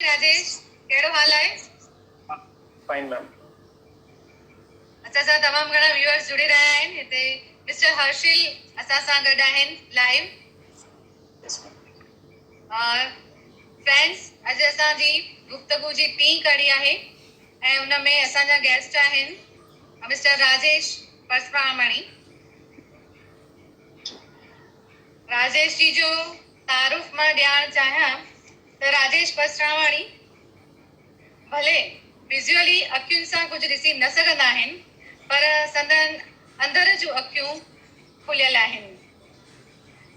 राजेश कहिड़ो हाल आहे? Fine ma'am. असां सां तमामु घणा व्यूअर्स जुड़ी रहिया आहिनि। हिते मिस्टर हर्षिल असां सां गॾु आहिनि लाइव। फ्रेंड्स, अॼु असांजी गुफ़्तगू जी टीं कड़ी आहे ऐं उन में असांजा गेस्ट आहिनि मिस्टर राजेश परसरामणी। राजेश जी जो तारुफ़ मां ॾियणु चाहियां त राजेश परसरामणी भले विजुअली अखियुनि सां कुझु ॾिसी न सघंदा आहिनि, पर संदन अंदर जूं अखियूं खुलियल आहिनि।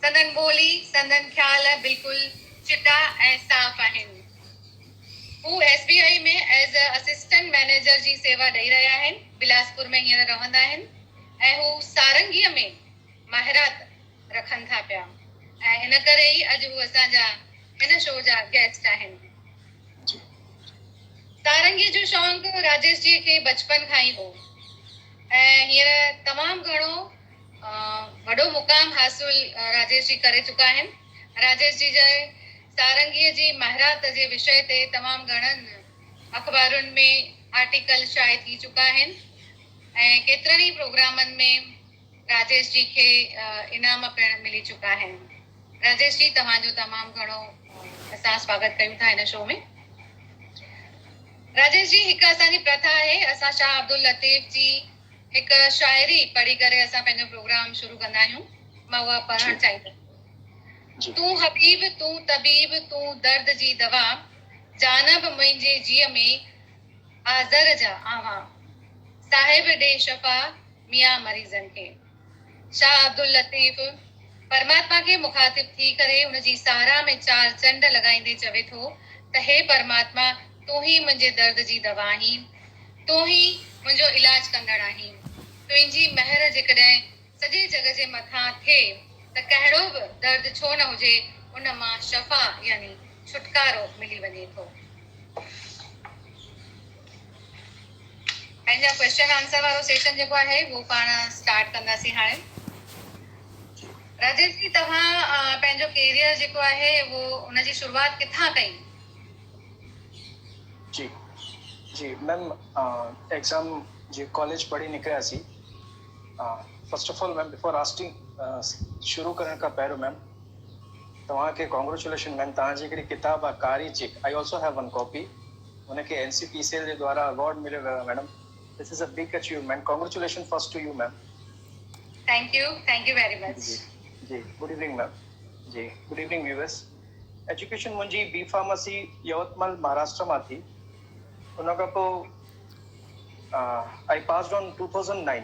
संदन ॿोली, संदन ख़्याल बिल्कुलु चिटा ऐं साफ़ आहिनि। हू SBI में एज अ असिस्टेंट मैनेजर जी सेवा ॾेई रहिया आहिनि। बिलासपुर में हींअर रहंदा आहिनि ऐं हू सारंगीअ में माहिरात रखनि था पिया ऐं इन करे ई अॼु हू असांजा हिन शो जा गेस्ट आहिनि। सारंगीअ जो शौक़ु राजेश जी खे बचपन खां ई हो ऐं हींअर तमामु घणो वॾो मुक़ाम हासिल राजेश जी करे चुका आहिनि। राजेश जी जे सारंगीअ जी माहिरात जे विषय ते तमामु घणनि अख़बारुनि में आर्टिकल शाये थी चुका आहिनि ऐं केतिरनि ई प्रोग्रामनि में राजेश जी खे इनाम पिणु मिली चुका आहिनि। राजेश जी, तव्हांजो तमामु घणो असां स्वागत कयूं था हिन शो में। राजेश जी, हिकु असांजी प्रथा आहे, असां शाह अब्दुल लतीफ़ जी हिकु शाइरी पढ़ी करे असां पंहिंजो प्रोग्राम शुरू कंदा आहियूं। मां उहा पढ़णु चाहींदमि। तूं हबीब, तूं तबीब, तूं दर्द जी दवा, जानब मुंहिंजे जीअ में आज़र जा आवा, साहिब ॾे शफ़ा मियां मरीज़नि खे। शाह अब्दुल लतीफ़ परमात्मा खे मुखातिब थी करे उनजी सारा में चार चंड लॻाईंदे चवे थो त हे परमात्मा, तूं ही मुंहिंजे दर्द जी दवा आहीं, तूं ही मुंहिंजो इलाज कंदड़ आहीं। तुंहिंजी महर जेकॾहिं सॼे जग जे मथां थिए त कहिड़ो बि दर्द छो न हुजे, उन मां शफ़ा यानी छुटकारो मिली वञे थो। पंहिंजा क्वेश्चन आंसर वारो सेशन जेको आहे वो पाण स्टार्ट कंदासीं हाणे। राजेश जी, तव्हां पंहिंजो कैरियर जेको आहे वो उनजी शुरूआत किथां कई? जी जी मैम, एग्ज़ाम जी कॉलेज पढ़ी निकिरियासीं। First of all ma'am, before asking शुरू करण खां पहिरियों मैम तव्हांखे कॉन्ग्रेचुलेशन मैम। तव्हांजी हिकिड़ी किताब आहे कारी चिक, I also have one copy, हुनखे NCPCL जे द्वारा अवॉर्ड मिलियो वियो आहे madam. This is a big achievement. Congratulation first to you ma'am. Thank you very much. जी गुड इवनिंग मैम। जी गुड इवनिंग व्यूअर्स। एजुकेशन मुंहिंजी बी फार्मेसी यवतमाल महाराष्ट्र मां थी। उन खां पोइ आई पास्ड ऑन 2009।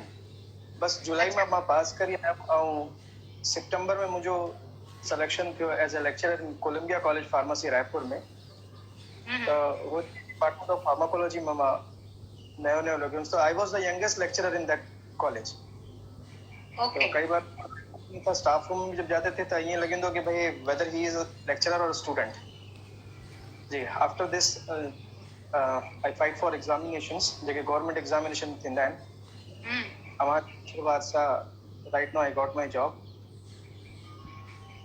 बस जुलाई में मां पास करी आयुमि ऐं सितंबर में मुंहिंजो सिलेक्शन थियो as a lecturer in Columbia college pharmacy Raipur में। त वो डिपार्टमेंट ऑफ फार्माकोलॉजी में मां नयो लॻियुमि। So I was the youngest lecturer in that college. तो कई बार स्टाफ रूम में जब जाते थे तो ये लगेंदो कि भाई whether he is a lecturer और स्टूडेंट। जी after this I fight for examinations JK government examination थींदा आहिनि। हमारे शुरुआत सां right now I got my job.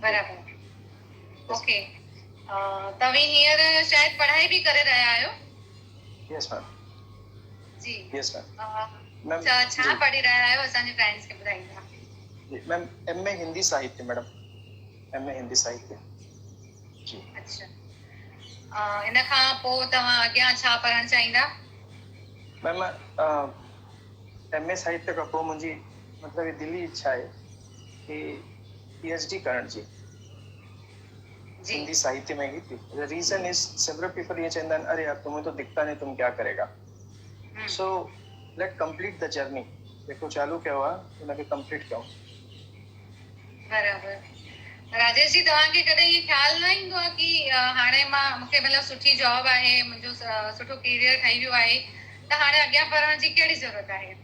बराबर। ओके, तव्हीं हींअर शायद पढ़ाई भी करे रहिया आहियो? Yes ma'am. जी यस मैम। छा पढ़ी रहिया आहियो, असांजे फ्रेंड्स खे ॿुधाईंदा? जी मैम, MA हिंदी साहित्य मैडम, MA हिंदी साहित्य। जी अच्छा। इन खां पोइ तव्हां अॻियां छा पढ़णु चाहींदा? मैम, MA साहित्य खां पोइ मुंहिंजी मतिलबु दिली इच्छा आहे कि PhD करण जी हिंदी साहित्य में ही थी। द रीजन इज सेवरल पीपल ये चवंदा आहिनि, अरे यार तुम्हें तो दिखता नहीं, तुम क्या करेगा। So let complete the journey. जेको चालू कयो आहे उनखे कंप्लीट कयूं। बराबर। राजेश जी, तव्हांखे कॾहिं इहो ख़्यालु न ईंदो आहे कि हाणे मूंखे मतिलबु सुठी जॉब आहे, मुंहिंजो सुठो कैरियर ठही वियो आहे, त हाणे अॻियां पढ़ण जी कहिड़ी ज़रूरत आहे?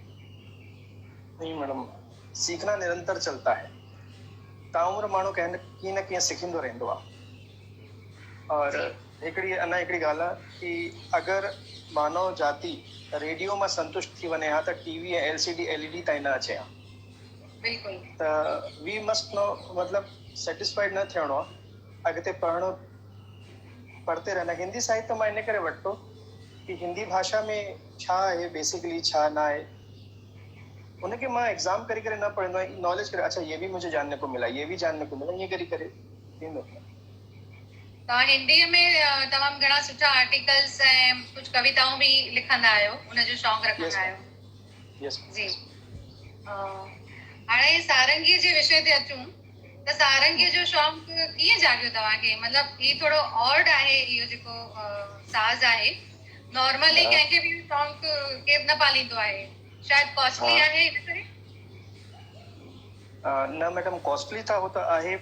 नहीं मैडम, सीखना निरंतर चलता है। ताउम्र माण्हू कीअं न कीअं सिखंदो रहंदो आहे। और हिकिड़ी ॻाल्हि आहे कि अगरि मानव जाति रेडियो में संतुष्ट थी वञे हा त TV ऐं LCD LED ताईं न अचे हा। बिल्कुलु। त वी मस्ट नो, मतलब सेटिस्फाइड न थियणो आहे, अॻिते पढ़णो पढ़ते रहना। हिंदी साहित्य मां इन करे वठितो कि हिंदी भाषा में छा आहे बेसिकली, छा ना आहे, उनके मां एग्जाम करी करे न पढ़ंदो आहियां, नॉलेज करे अच्छा ये भी मुझे जानने को मिला, ये भी जानने को मिला, ये करी करे थींदो। तव्हां हिंदीअ में तमामु घणा सुठा आर्टिकल्स ऐं कुझु कविताऊं बि लिखंदा आहियो, उनजो शौक़ु रखंदा आहियो। यस जी। हाणे सारंगीअ जे विषय ते अचूं त सारंगीअ जो शौक़ु कीअं जाॻियो तव्हांखे? मतिलबु ही थोरो ऑड आहे, इहो जेको साज़ आहे, नॉर्मली कंहिंखे बि शौक़ु केरु न पालींदो आहे, शायदि कॉस्टली आहे इन करे? न मैडम, कॉस्टली त हो त आहे,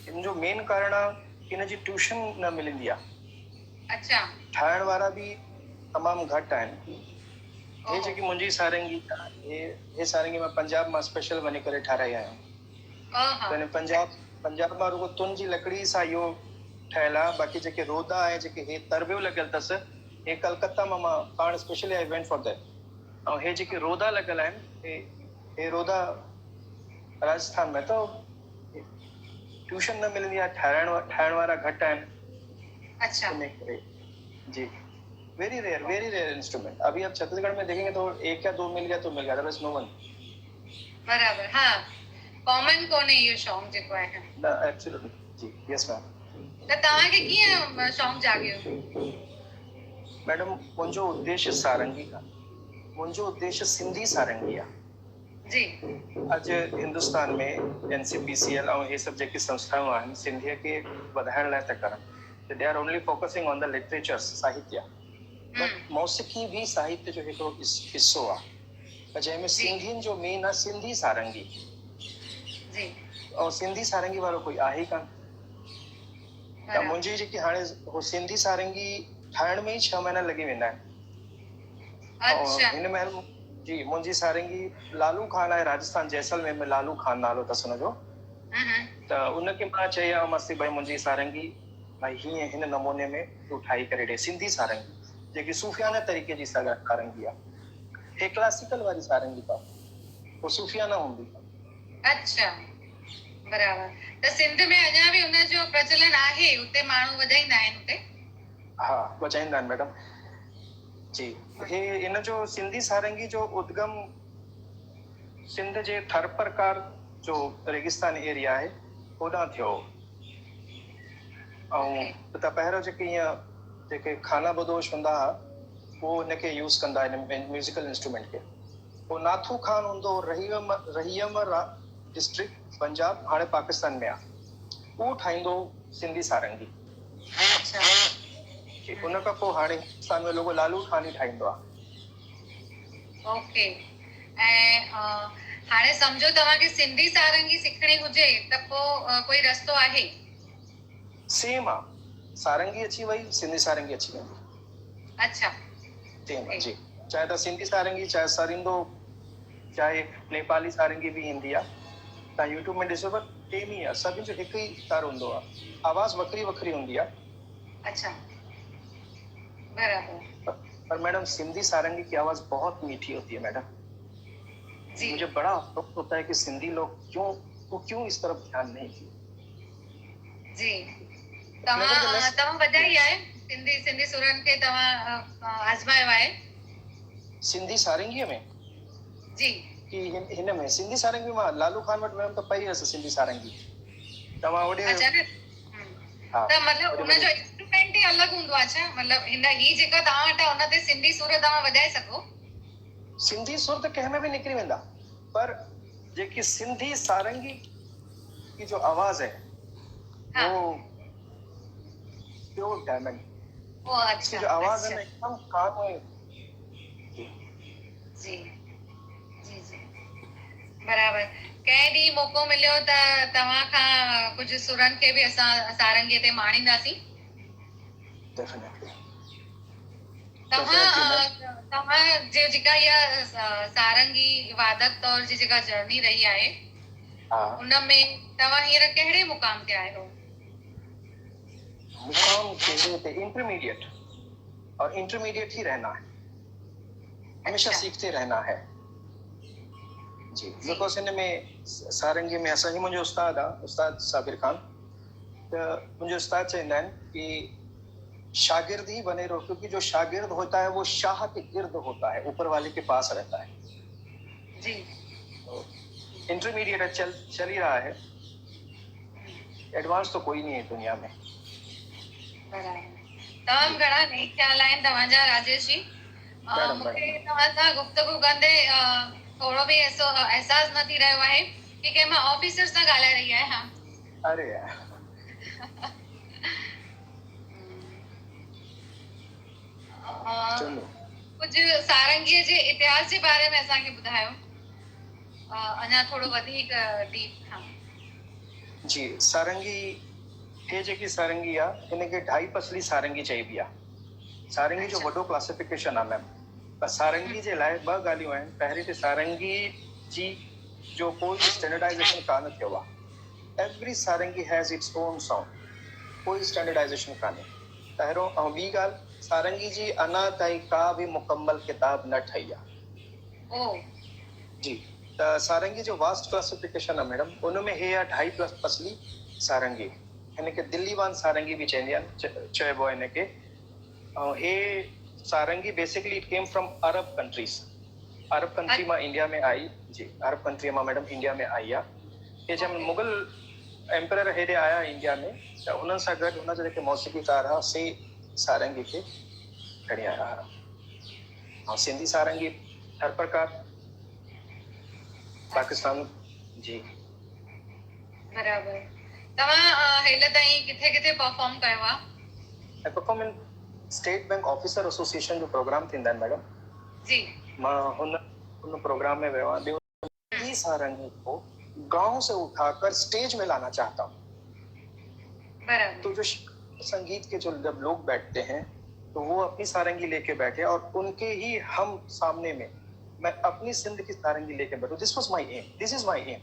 इन जो मेन कारण आहे कि इन जी ट्यूशन न मिलंदी आहे। अच्छा। ठाहिण वारा बि तमामु घटि आहिनि। हे जेकी मुंहिंजी सारंगी आहे, हे सारंगी मां पंजाब मां स्पेशल वञी करे ठाराई आहियां। पंजाब मां रुगो तुन जी लकड़ी सां इहो ठहियल आहे। बाक़ी जेके रोदा आहे, जेके हे तरबियो लॻियल अथसि, हे कलकत्ता मां पाण specially I went for that. ऐं हे जेके रोदा लॻियल आहिनि, हे रोदा राजस्थान में तो ट्यूशन न मिलंदी आहे, ठाहिण वारा घटि आहिनि। अच्छा। जी, वेरी रेयर इंस्ट्रूमेंट। अभी आप छत्तीसगढ़ में देखेंगे तो एक या दो मिल गया तो मिल गया, अदरवाइज नो वन। बराबर, हाँ, कॉमन कोने इहो शौक़ु जेको आहे। न, एब्सोल्युटली जी, यस मैम। त तव्हांखे कीअं शौक़ु जाॻियो? मैडम, मुंहिंजो उद्देश्य सारंगी का, मुंहिंजो उद्देश्य सिंधी सारंगी आहे। जी। अॼु हिंदुस्तान में एनसीपीसीएल ऐं हे सभु जेकी संस्थाऊं आहिनि, सिंधीअ खे वधाइण लाइ था करनि। They are only focusing on the literature, साहित्य। बट मौसीक़ी भी साहित्य जो हिकिड़ो हिस्सो आहे, जंहिंमें सिंधियुनि जो मेन आहे सिंधी सारंगी। जी। ऐं सिंधी सारंगी वारो कोई आहे ई कान। त मुंहिंजी जेकी हाणे हो सिंधी सारंगी ठाहिण में ई 6 महीना लॻी वेंदा आहिनि। अच्छा। हिन महिल जी मुंहिंजी सारंगी लालू खान आहे, राजस्थान जैसलमेर में लालू खान नालो अथसि हुनजो। त उनखे मां चयोमांसि भाई मुंहिंजी सारंगी भाई हीअं हिन नमूने में तूं ठाही करे ॾे, सिंधी सारंगी जेकी सूफियाना तरीक़े जी सारंगी आहे। हे क्लासिकल वारी सारंगी आहे, वो सूफियाना हूंदी। अच्छा, बराबर। त सिंध में अञा बि उनजो प्रचलन आहे, उते माण्हू वॼाईंदा आहिनि उते? हा, वॼाईंदा आहिनि मैडम जी। हे इन जो सिंधी सारंगी जो उद्गम सिंध जे थरपरकार जो रेगिस्तान एरिया आहे, होॾां थियो। ऐं त पहिरियों जेके खाना बदोश हूंदा हुआ, उहो हिनखे यूज़ कंदा आहिनि म्यूज़िकल इंस्ट्रूमेंट खे। पोइ नाथू खान हूंदो, रहीम डिस्ट्रिक्ट पंजाब, हाणे पाकिस्तान में आहे, उहो ठाहींदो सिंधी सारंगी। अच्छा। उन खां पोइ हाणे हिंदुस्तान में लोगो लालू खान ई ठाहींदो आहे। ओके। ऐं हाणे सम्झो तव्हांखे सिंधी सारंगी सिखणी हुजे त पोइ कोई रस्तो आहे? सेम आहे, सारंगी अची वई, सिंधी सारंगी अची वेंदी। अच्छा, सेम आहे जी। चाहे त सिंधी सारंगी, चाहे सरिंदो, चाहे नेपाली सारंगी बि ईंदी आहे। तव्हां यूट्यूब में ॾिसो त सेम ई आहे, सभिनि जो हिकु ई तार हूंदो आहे, आवाज़ वखरी वखरी हूंदी आहे। अच्छा, बराबर। पर मैडम सिंधी सारंगी की आवाज बहुत मीठी होती है मैडम जी। मुझे बड़ा अफसोस होता है कि सिंधी लोग क्यों इस तरफ ध्यान नहीं दिए जी। तव्हां वॼाई आहे सिंधी सुरनि खे, तव्हां आज़मायो आहे सिंधी सारंगीअ में? जी। कि हिन में सिंधी सारंगी मां लालू खान वटि वियमि त पई हुअसि सिंधी सारंगी। तव्हां ओॾे त मतलब उनजो इंस्ट्रूमेंट ही अलग हूंदो आहे छा? मतलब ही जेका तव्हां वटि उन ते सिंधी सुर तव्हां वॼाए सघो? सिंधी सुर त कंहिं में बि निकिरी वेंदा, पर जेकी सिंधी सारंगी की जो आवाज है हाँ। वो प्योर डायमंड। वो अच्छा। जो आवाज अच्छा। है ना एकदम काम है जी जी जी बराबर। कंहिं ॾींहुं मौको मिलियो त तव्हां खां कुझु सुरनि खे बि असां सारंगीअ ते माणींदासीं। डेफिनेटली। तव्हां जे जेका इहा सारंगी वादक तौर जी जेका जर्नी रही आहे, उन में तव्हां हींअर कहिड़े मुकाम ते आहियो? मुकाम ते इंटरमीडिएट, और इंटरमीडिएट ही रहना है, हमेशा सीखते रहना है जी। बिकॉज हिन में सारंगी में मुंहिंजो उस्ताद आहे, उस्ताद साबिर खान। त मुंहिंजो उस्ताद चवंदा आहिनि कि शागिर्द ही बने रहो, क्योंकि जो शागिर्द होता है वो शाह के गिर्द होता है, ऊपर वाले के पास रहता है जी। तो इंटरमीडिएट चल ही रहा है, एडवांस तो कोई नहीं है दुनिया में। तमाम घणा नेक ख्याल आहिनि तव्हांजा राजेश जी। मूंखे तव्हां सां गुफ़्तगू कंदे थोरो बि ऐसो एहसास न थी रहियो आहे कि कंहिं मां ऑफिसर सां ॻाल्हाए रही आहियां। अरे यार कुछ सारंगीअ जे इतिहास जे बारे में असांखे ॿुधायो, अञा थोरो वधीक डीप। हाँ जी, सारंगी हे जेकी सारंगी आहे हिनखे ढाई पसली सारंगी चइबी आहे। सारंगी जो वॾो क्लासिफिकेशन आहे मैम। पर सारंगी जे लाइ ॿ ॻाल्हियूं आहिनि। पहिरीं त सारंगी जी जो कोई स्टैंडर्डाइजेशन कान थियो आहे। Every sarangi has its own sound, कोई स्टैंडर्डाइजेशन कान्हे पहिरों। ऐं ॿी ॻाल्हि, सारंगी जी अञा ताईं का बि मुकम्मल किताब न ठही आहे जी। त सारंगी जो वास्ट क्लासिफिकेशन आहे मैडम, उनमें हे आहे ढाई पसली सारंगी। हिनखे दिल्लीवान सारंगी भी चइबो आहे हिनखे। ऐं हे sarangi basically it came from Arab countries. Arab country मां इंडिया में आई जी। अरब कंट्री मां मैडम इंडिया में आई आहे। हे जब मुगल एम्परर हेॾे आया इंडिया में त हुननि सां गॾु हुन जा जेके मौसीक़ीकार हुआ से सारंगी खे खणी आया हुआ। ऐं सिंधी सारंगी हर प्रकार पाकिस्तान जी। बराबर। तव्हां हेल ताईं किथे किथे परफॉर्म कयो आहे? I perform in state bank officer association जो प्रोग्राम थींदा आहिनि मैडम जी। मां उन प्रोग्राम में वियो आहियां। ॿियो सारंगी को गांव से उठाकर स्टेज में लाना चाहता हूँ। बराबर। तो जो संगीत के जो जब लोग बैठते हैं तो वो अपनी सारंगी लेके बैठे और उनके ही हम सामने में मैं अपनी सिंध की सारंगी लेके बैठूं। This was my aim, this is my aim.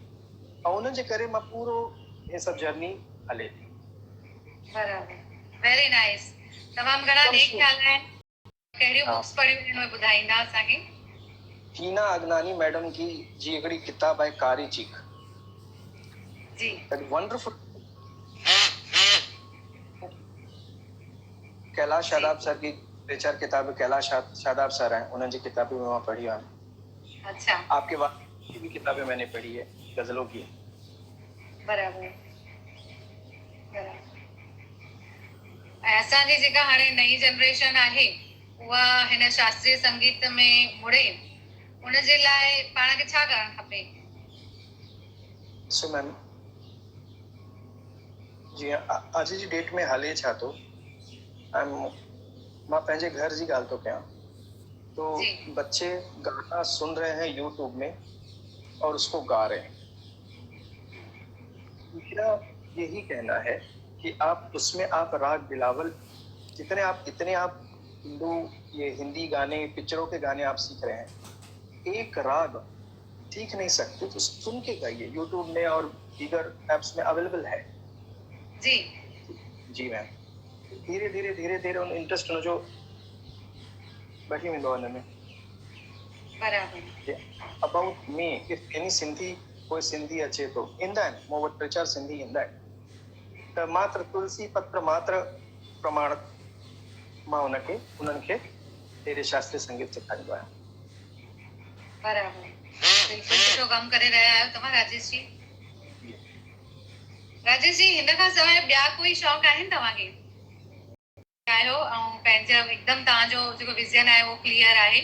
और उन्हनि जे करे मां पूरो ये सब जर्नी हले थी। बराबर, वेरी नाइस। तमाम घणा नेक ख्याल आहिनि। कहिड़ियूं बुक्स पढ़ियूं आहिनि उहे ॿुधाईंदा असांखे? हीना अगनानी मैडम की जी हिकिड़ी किताब आहे कारी चीख जी। That wonderful. Kailash Shadab sir की 3-4 किताबें कैलाश शादाब सर हैं, उन्होंने जी किताबें मैं वहाँ पढ़ी हैं। अच्छा। आपके बाद की भी किताबें मैंने पढ़ी है गजलों की। बराबर बराबर। असांजी जेका हाणे नई जनरेशन आहे उहा हिन शास्त्रीय संगीत में मुड़े, उन जे लाइ पाण खे छा करणु खपे? सो मैम जी अॼु जी डेट में हले छा थो, मां पंहिंजे घर जी ॻाल्हि थो कयां तो बच्चे गाना सुन रहे हैं यूट्यूब में और उसको गा रहे हैं। मेरा यही कहना है कि आप उसमें आप राग बिलावल इतने आप हिंदू ये हिंदी गाने पिक्चरों के गाने आप सीख रहे हैं, एक राग सीख नहीं सकते तो सुन के गाइए। यूट्यूब में और दीगर एप्स में अवेलेबल है जी। जी मैम, धीरे धीरे उन इंटरेस्ट न जो बढ़ी वेंदो हिन में। बराबर। About me if any Sindhi कोई सिंधी अचे तो ईंदा आहिनि मूं वटि 3-4 सिंधी ईंदा आहिनि त मात्र तुलसी पत्र मात्र प्रमाण मां उन्हनि खे तेरे शास्त्रीय संगीत सेखारींदो आहियां। बराबर, बिल्कुलु सुठो कमु करे रहिया आहियो तव्हां राजेश जी। राजेश जी, हिन खां सवाइ ॿिया कोई शौक़ आहिनि तव्हांखे? आहियो ऐं पंहिंजा एकदमि तव्हांजो जेको विज़न आहे उहो क्लियर आहे,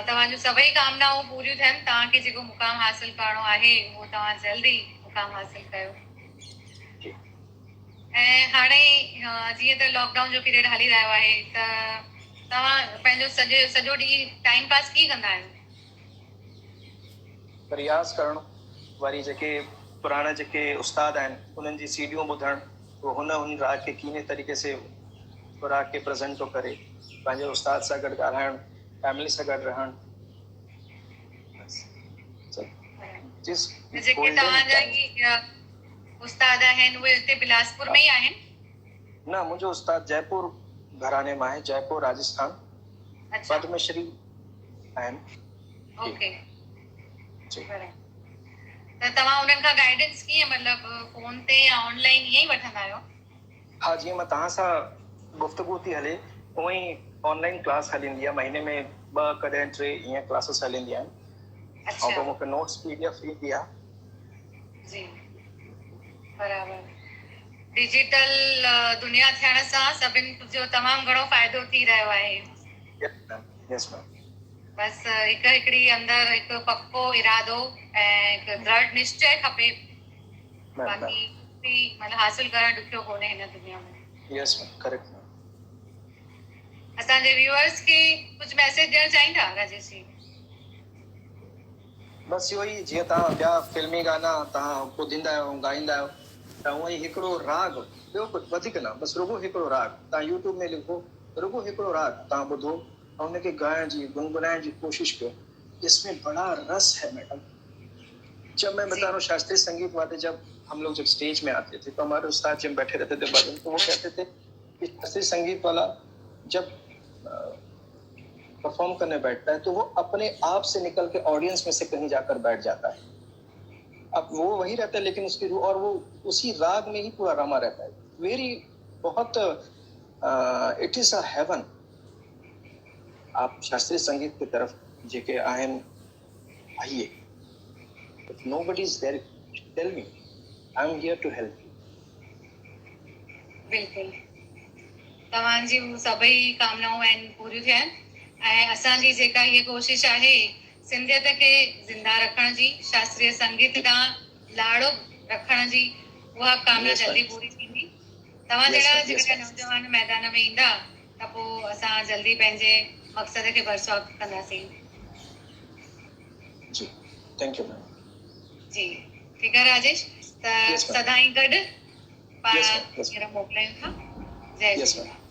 तव्हांजो सभई कामनाऊं पूरियूं थियनि, तव्हांखे जेको मुक़ाम हासिल करणो आहे उहो तव्हां जल्दी मुक़ाम हासिल कयो। ऐं हाणे जीअं त लॉकडाउन जो पीरियड हली रहियो आहे त तव्हां पंहिंजो सॼो ॾींहुं टाइम पास कीअं कंदा आहियो? प्रयास करणो, वरी जेके पुराणा जेके उस्ताद आहिनि उन्हनि जी सीडियूं ॿुधणु, पोइ हुन राग खे कीअं तरीक़े से राग खे प्रेज़ेंट थो करे, पंहिंजे उस्ताद सां गॾु ॻाल्हाइणु, फैमिली सां गॾु रहणु। जेके तव्हांजा उस्ताद आहिनि उहे हिते बिलासपुर में ई आहिनि? न, मुंहिंजो उस्ताद जयपुर घराने मां आहे, जयपुर राजस्थान। अच्छा। पद्मश्री आहिनि। ओके जी। त तव्हां उन्हनि खां गाइडेंस कीअं, मतिलबु फोन ते या ऑनलाइन ईअं ई वठंदा आहियो? हाँ, जीअं मां तव्हां सां गुफ्तगू थी हले उअं ई ऑनलाइन क्लास हलंदी आहे महीने में 2 कॾहिं 3 ईअं क्लासिस हलंदियूं आहिनि अच्छा ऐं पोइ मूंखे नोट्स PDF ईंदी आहे जी बराबर डिजिटल दुनिया थियण सां सभिनि जो तमामु घणो फ़ाइदो थी रहियो आहे यस मैम बस हिकिड़ी अंदरि हिकु पको इरादो ऐं हिकु दृढ़ निश्चय खपे मैम बाक़ी बि मतलब हासिल करणु ॾुखियो कोन्हे हिन दुनिया में यस मैम करेक्ट मैम असांजे व्यूअर्स खे कुझु मैसेज ॾियणु चाहींदा राजेश जी बसि इहो ई जीअं तव्हां ॿिया फिल्मी गाना तव्हां ॿुधंदा आहियो ॻाईंदा आहियो त उअं ई हिकिड़ो राग ॿियो कुझु वधीक न बसि रुॻो हिकिड़ो राग तव्हां यूट्यूब में लिखो रुॻो हिकिड़ो राग तव्हां ॿुधो ऐं हुनखे ॻाइण जी गुनगुनाइण जी कोशिशि कयो इसमें बड़ा रस है मैडम जब मैं बता रहा हूँ शास्त्रीय संगीत वाले जब हम लोग जब स्टेज में आते थे तो हमारे उस्ताद जब बैठे रहते थे बाजू में तो वो कहते थे कि शास्त्रीय संगीत वाला जब परफॉर्म करने बैठता है तो वो अपने आप से निकल के ऑडियंस में से कहीं जाकर बैठ जाता है अब वो वही रहता है लेकिन उसकी रूह और वो उसी राग में ही पूरा रमा रहता है वेरी बहुत इट इज अ हेवन आप शास्त्रीय संगीत की तरफ जेके आहिनि आइए if nobody is there tell me I am here to help you बिल्कुलु तव्हांजी सभई कामनाऊं आहिनि पूरियूं थियनि ऐं असांजी जेका हीअ कोशिशि आहे सिंधियत खे ज़िंदा रखण जी शास्त्रीय संगीत ॾांहुं लाड़ो रखण जी उहा कामना जल्दी पूरी थींदी तव्हां जहिड़ा जेकॾहिं नौजवान मैदान में ईंदा त पोइ असां जल्दी पंहिंजे मक़सद खे बरसौत कंदासीं जी थैंक यू मैम जी ठीकु आहे राजेश त सदाईं गॾु पाण मोकिलियूं था जय झूलेलाल